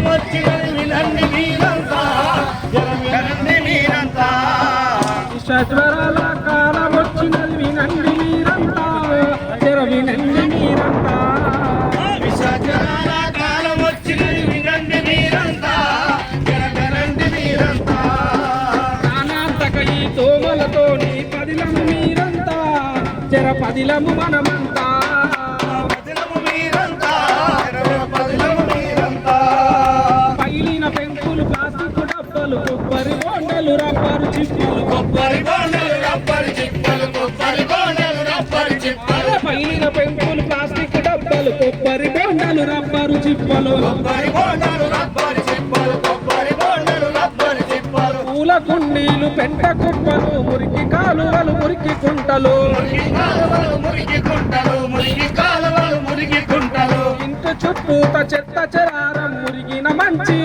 వచ్చినది వినండి మీరంతా వినండి మీరంతా విషజ్వరాల కాలం వచ్చినది వినండి మీరంతా వినండి మీరంతా విషజ్వరాల కాలం వచ్చినది వినండి మీరంతా వినండి మీరంతా ప్రాణాంతక ఈ దోమలతోని పదిలము మీరంతా పదిలము మనమంతా పదిలము మీరంతా పదిలము మీరంతా పగిలిన పెంకులు ప్లాస్టిక్ డబ్బలు కొబ్బరి బొండలు రబ్బరు చిప్పలు కొబ్బరి బొండలు రబ్బరు చిప్పలు కొబ్బరి బొండలు రబ్బరు చిప్పలు పగిలిన పెంకులు ప్లాస్టిక్ డబ్బలు కొబ్బరి బొండలు రబ్బరు చిప్పలు కొబ్బరి బొండలు రబ్బరు చిప్పలు కొబ్బరి బొండలు రబ్బరు చిప్పలు పూల కుండీలు పెంట కుప్పలు మురికి కాలువలు మురికి కుంటలు మురికి కాలువలు మురికి కుంటలు మురికి కాలువలు మురికి కుంటలు ఇంటి చుట్టూత చెత్త చెరారం మురిగిన మంచి